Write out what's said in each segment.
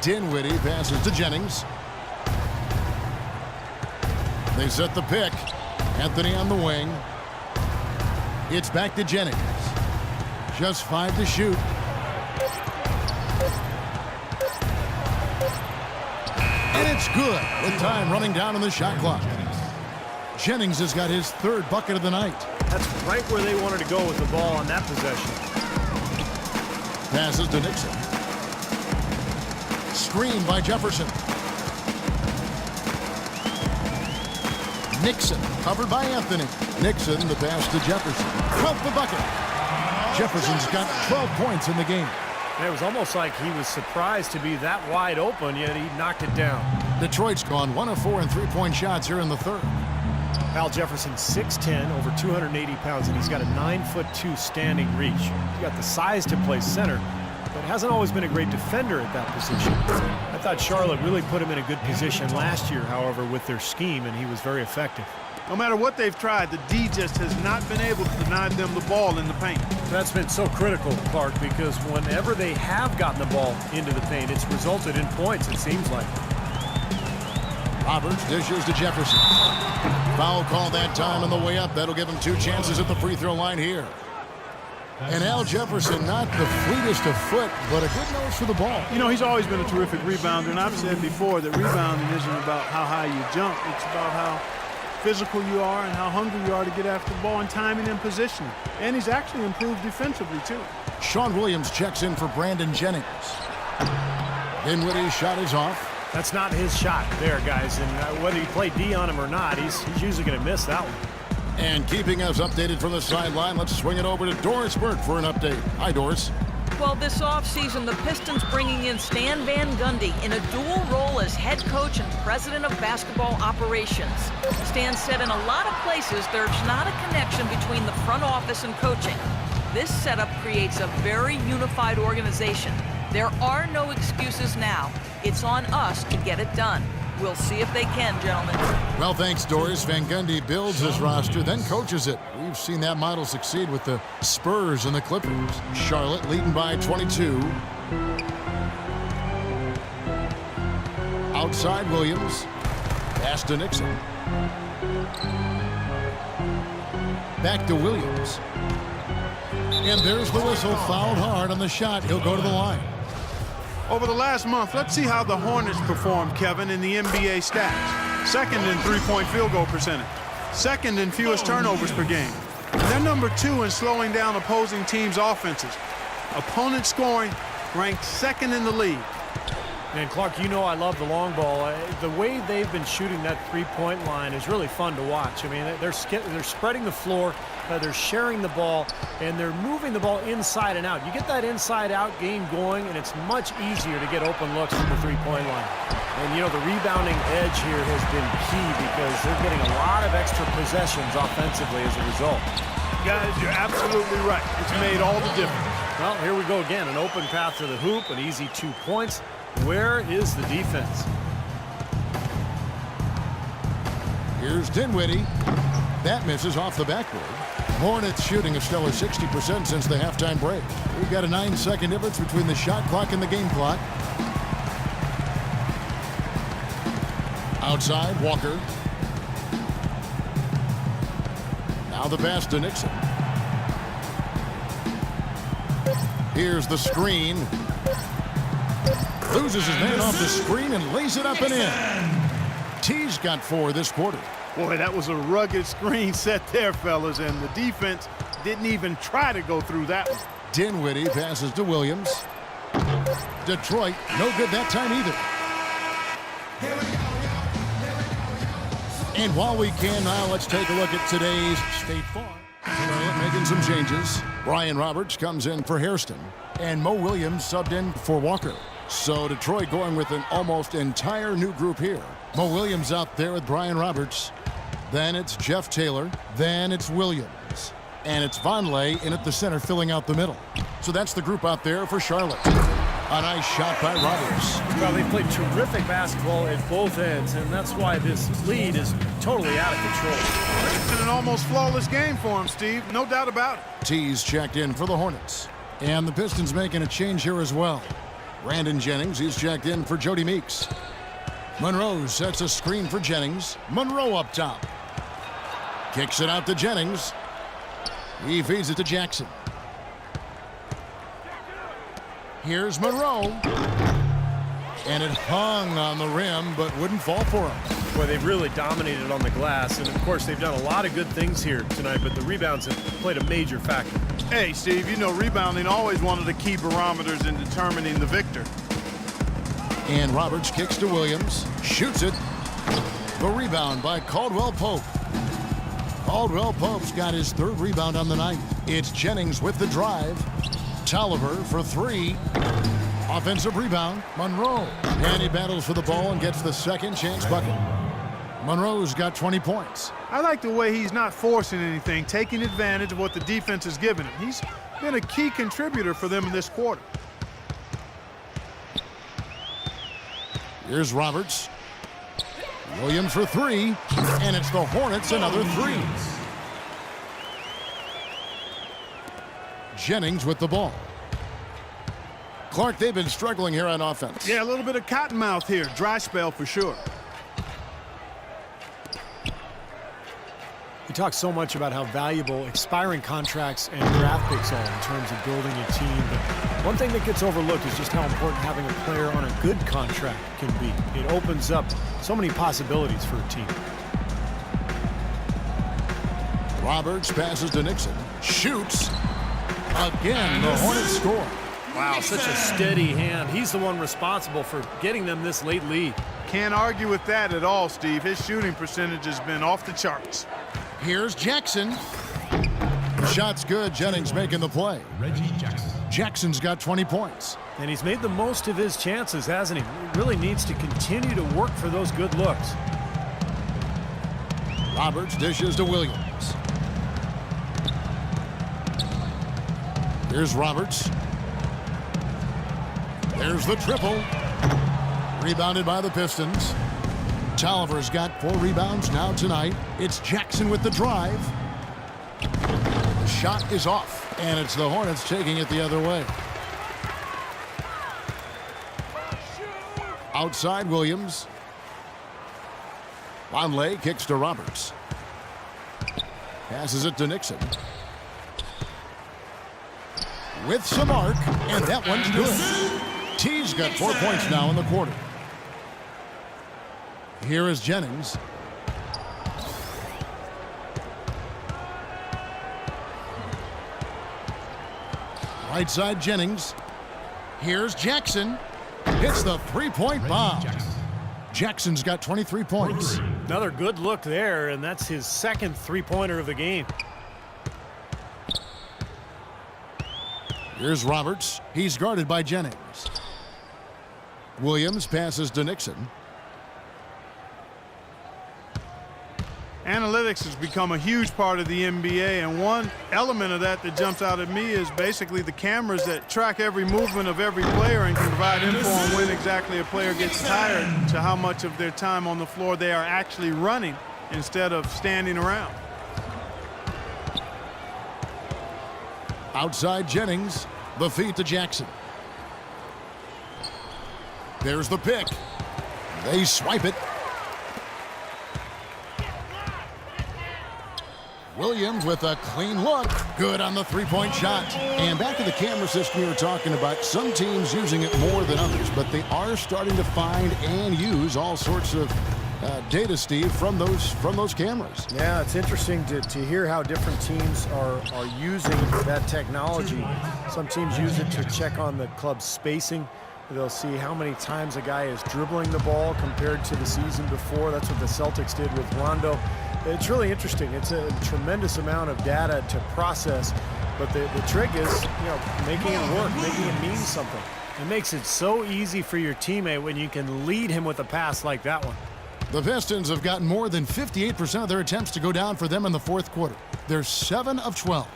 Dinwiddie passes to Jennings. They set the pick. Anthony on the wing. It's back to Jennings. Just 5 to shoot. And it's good with time running down on the shot clock. Jennings has got his 3rd bucket of the night. That's right where they wanted to go with the ball on that possession. Passes to Nixon. Screen by Jefferson. Nixon covered by Anthony. Nixon the pass to Jefferson. 12th the bucket. Jefferson's got 12 points in the game. It was almost like he was surprised to be that wide open, yet he knocked it down. Detroit's gone 1 of 4 in 3-point shots here in the 3rd. Al Jefferson, 6'10", over 280 pounds, and he's got a 9'2" standing reach. He's got the size to play center, but hasn't always been a great defender at that position. I thought Charlotte really put him in a good position last year, however, with their scheme, and he was very effective. No matter what they've tried, the D just has not been able to deny them the ball in the paint. That's been so critical, Clark, because whenever they have gotten the ball into the paint, it's resulted in points, it seems like. Roberts dishes to Jefferson. Foul call that time on the way up. That'll give him 2 chances at the free throw line here. And Al Jefferson, not the fleetest of foot, but a good nose for the ball. You know, he's always been a terrific rebounder, and I've said before that rebounding isn't about how high you jump. It's about how physical you are and how hungry you are to get after the ball and timing and positioning. And he's actually improved defensively, too. Sean Williams checks in for Brandon Jennings. Dinwiddie's shot is off. That's not his shot there, guys, and whether you play D on him or not, he's usually going to miss that one. And keeping us updated from the sideline, let's swing it over to Doris Burke for an update. Hi, Doris. Well, this offseason, the Pistons bringing in Stan Van Gundy in a dual role as head coach and president of basketball operations. Stan said in a lot of places there's not a connection between the front office and coaching. This setup creates a very unified organization. There are no excuses now. It's on us to get it done. We'll see if they can, gentlemen. Well, thanks, Doris. Van Gundy builds his roster, then coaches it. We've seen that model succeed with the Spurs and the Clippers. Charlotte leading by 22. Outside Williams. Pass to Nixon. Back to Williams. And there's the whistle. Fouled hard on the shot. He'll go to the line. Over the last month, let's see how the Hornets performed, Kevin, in the NBA stats. 2nd in three-point field goal percentage. 2nd in fewest turnovers per game. They're number 2 in slowing down opposing teams' offenses. Opponent scoring ranked 2nd in the league. And Clark, you know I love the long ball. The way they've been shooting that three-point line is really fun to watch. I mean, they're spreading the floor, they're sharing the ball, and they're moving the ball inside and out. You get that inside-out game going, and it's much easier to get open looks from the three-point line. And, you know, the rebounding edge here has been key because they're getting a lot of extra possessions offensively as a result. Guys, you're absolutely right. It's made all the difference. Well, here we go again. An open path to the hoop, an easy 2 points. Where is the defense? Here's Dinwiddie. That misses off the backboard. Hornets shooting a stellar 60% since the halftime break. We've got a 9-second difference between the shot clock and the game clock. Outside, Walker. Now the pass to Nixon. Here's the screen. Loses his man off the screen and lays it up and in. T's got 4 this quarter. Boy, that was a rugged screen set there, fellas, and the defense didn't even try to go through that one. Dinwiddie passes to Williams. Detroit, no good that time either. And while we can now, let's take a look at today's State Farm. Charlotte making some changes. Brian Roberts comes in for Hairston, and Mo Williams subbed in for Walker. So Detroit going with an almost entire new group here. Mo Williams out there with Brian Roberts. Then it's Jeff Taylor. Then it's Williams. And it's Vonleh in at the center filling out the middle. So that's the group out there for Charlotte. A nice shot by Roberts. Well, they played terrific basketball at both ends, and that's why this lead is totally out of control. It's been an almost flawless game for him, Steve. No doubt about it. T's checked in for the Hornets. And the Pistons making a change here as well. Brandon Jennings, he's checked in for Jody Meeks. Monroe sets a screen for Jennings. Monroe up top. Kicks it out to Jennings. He feeds it to Jackson. Here's Monroe. And it hung on the rim, but wouldn't fall for him. Boy, they've really dominated on the glass. And, of course, they've done a lot of good things here tonight, but the rebounds have played a major factor. Hey, Steve, you know rebounding always one of the key barometers in determining the victor. And Roberts kicks to Williams. Shoots it. The rebound by Caldwell Pope. Caldwell Pope's got his 3rd rebound on the night. It's Jennings with the drive. Tolliver for 3. Offensive rebound, Monroe. And he battles for the ball and gets the second chance bucket. Monroe's got 20 points. I like the way he's not forcing anything, taking advantage of what the defense has given him. He's been a key contributor for them in this quarter. Here's Roberts. Williams for 3. And it's the Hornets another 3. Jennings with the ball. Clark, they've been struggling here on offense. Yeah, a little bit of cottonmouth here. Dry spell for sure. We talk so much about how valuable expiring contracts and draft picks are in terms of building a team, but one thing that gets overlooked is just how important having a player on a good contract can be. It opens up so many possibilities for a team. Roberts passes to Nixon. Shoots. Again, the Hornets score. Wow, such a steady hand. He's the one responsible for getting them this late lead. Can't argue with that at all, Steve. His shooting percentage has been off the charts. Here's Jackson. Shot's good. Jennings making the play. Reggie Jackson. Jackson's got 20 points. And he's made the most of his chances, hasn't he? He really needs to continue to work for those good looks. Roberts dishes to Williams. Here's Roberts. There's the triple. Rebounded by the Pistons. Tolliver's got 4 rebounds now tonight. It's Jackson with the drive. The shot is off, and it's the Hornets taking it the other way. Outside Williams. Vonleh kicks to Roberts. Passes it to Nixon. With some arc, and that one's good. T's got 4 points now in the quarter. Here is Jennings. Right side Jennings. Here's Jackson. Hits the 3-point bomb. Jackson's got 23 points. Another good look there, and that's his second 3-pointer of the game. Here's Roberts. He's guarded by Jennings. Williams passes to Nixon. Analytics has become a huge part of the NBA, and one element of that jumps out at me is basically the cameras that track every movement of every player and can provide info on when exactly a player gets tired to how much of their time on the floor they are actually running instead of standing around. Outside Jennings. The feed to Jackson. There's the pick. They swipe it. Williams with a clean look. Good on the 3-point shot. And back to the camera system we were talking about. Some teams using it more than others, but they are starting to find and use all sorts of data, Steve, from those cameras. Yeah, it's interesting to hear how different teams are using that technology. Some teams use it to check on the club's spacing. They'll see how many times a guy is dribbling the ball compared to the season before. That's what the Celtics did with Rondo. It's really interesting. It's a tremendous amount of data to process, but the trick is, making it work, making it mean something. It makes it so easy for your teammate when you can lead him with a pass like that one. The Pistons have gotten more than 58% of their attempts to go down for them in the fourth quarter. They're 7 of 12.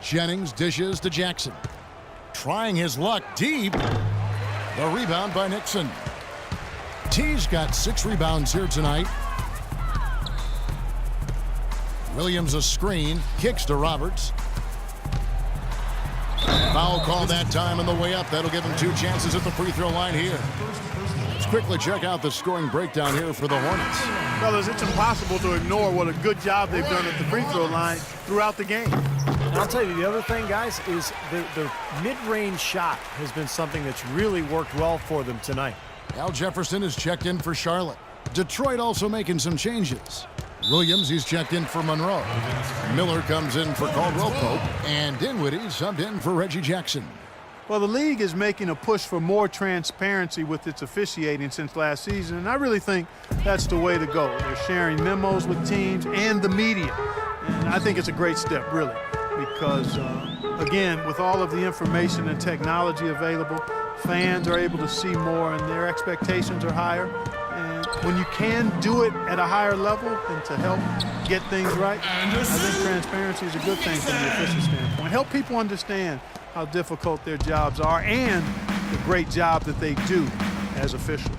Jennings dishes to Jackson. Trying his luck deep. The rebound by Nixon. T's got 6 rebounds here tonight. Williams a screen. Kicks to Roberts. Foul call that time on the way up. That'll give him 2 chances at the free throw line here. Let's quickly check out the scoring breakdown here for the Hornets. Fellas, it's impossible to ignore what a good job they've done at the free throw line throughout the game. And I'll tell you, the other thing, guys, is the mid-range shot has been something that's really worked well for them tonight. Al Jefferson is checked in for Charlotte. Detroit also making some changes. Williams, he's checked in for Monroe. Miller comes in for Caldwell Pope. And Dinwiddie subbed in for Reggie Jackson. Well, the league is making a push for more transparency with its officiating since last season, and I really think that's the way to go. They're sharing memos with teams and the media, and I think it's a great step, really, because, again, with all of the information and technology available, fans are able to see more and their expectations are higher. And when you can do it at a higher level and to help get things right, I think transparency is a good thing from the official standpoint. Help people understand how difficult their jobs are and the great job that they do as officials.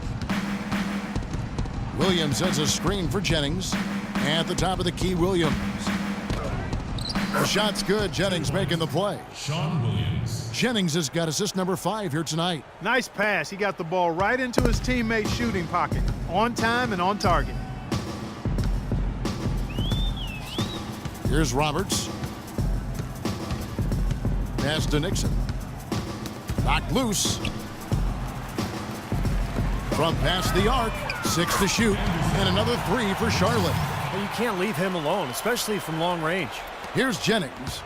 Williams sets a screen for Jennings. At the top of the key, Williams. The shot's good. Jennings making the play. Sean Williams. Jennings has got assist number 5 here tonight. Nice pass. He got the ball right into his teammate's shooting pocket. On time and on target. Here's Roberts. Pass to Nixon. Knocked loose. From past the arc. 6 to shoot. And another 3 for Charlotte. Well, you can't leave him alone, especially from long range. Here's Jennings.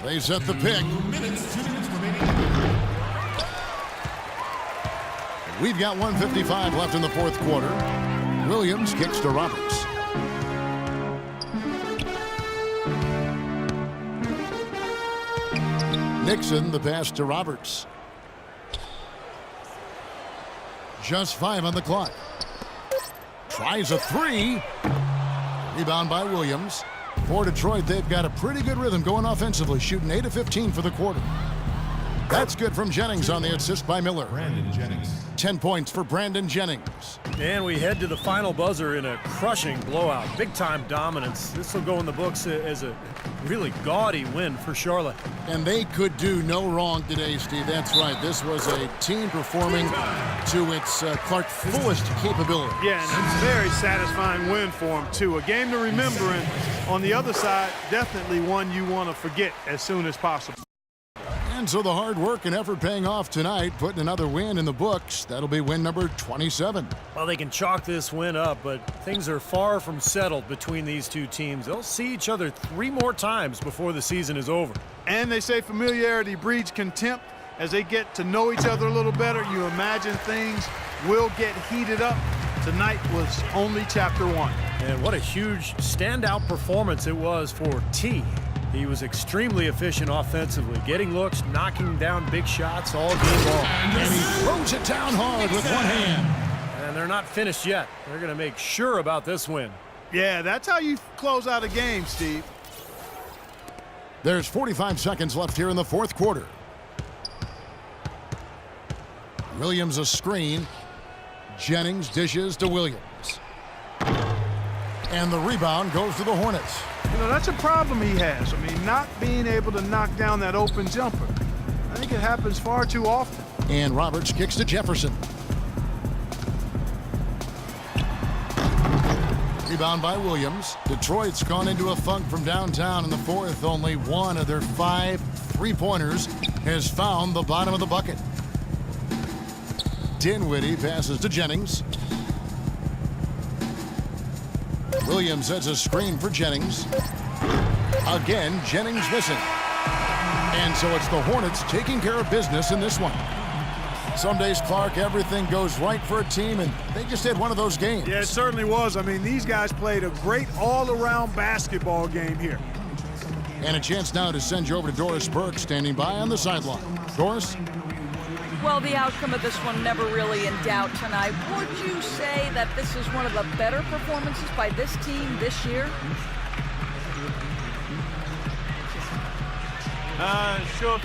They set the pick. 2 minutes remaining. We've got 1:55 left in the 4th quarter. Williams kicks to Roberts. Nixon, the pass to Roberts. Just 5 on the clock. Tries a 3. Rebound by Williams. For Detroit, they've got a pretty good rhythm going offensively, shooting 8 of 15 for the quarter. That's good from Jennings on the assist by Miller. Brandon Jennings. 10 points for Brandon Jennings. And we head to the final buzzer in a crushing blowout. Big-time dominance. This will go in the books as a really gaudy win for Charlotte. And they could do no wrong today, Steve. That's right. This was a team performing to its Clark fullest capability. Yeah, and it's a very satisfying win for him, too. A game to remember, and on the other side, definitely one you want to forget as soon as possible. And so the hard work and effort paying off tonight, putting another win in the books. That'll be win number 27. Well, they can chalk this win up, but things are far from settled between these two teams. They'll see each other 3 more times before the season is over. And they say familiarity breeds contempt. As they get to know each other a little better, you imagine things will get heated up. Tonight was only chapter 1. And what a huge standout performance it was for T. He was extremely efficient offensively, getting looks, knocking down big shots all game long. And he throws it down hard with one hand. And they're not finished yet. They're going to make sure about this win. Yeah, that's how you close out a game, Steve. There's 45 seconds left here in the 4th quarter. Williams a screen. Jennings dishes to Williams. And the rebound goes to the Hornets. You know, that's a problem he has. I mean, not being able to knock down that open jumper. I think it happens far too often. And Roberts kicks to Jefferson. Rebound by Williams. Detroit's gone into a funk from downtown in the 4th. Only 1 of their 5 3-pointers has found the bottom of the bucket. Dinwiddie passes to Jennings. Williams sets a screen for Jennings. Again, Jennings missing. And so it's the Hornets taking care of business in this one. Some days, Clark, everything goes right for a team, and they just had one of those games. Yeah, it certainly was. I mean, these guys played a great all-around basketball game here. And a chance now to send you over to Doris Burke, standing by on the sideline. Doris? Well, the outcome of this one never really in doubt tonight. Would you say that this is one of the better performances by this team this year? Sure.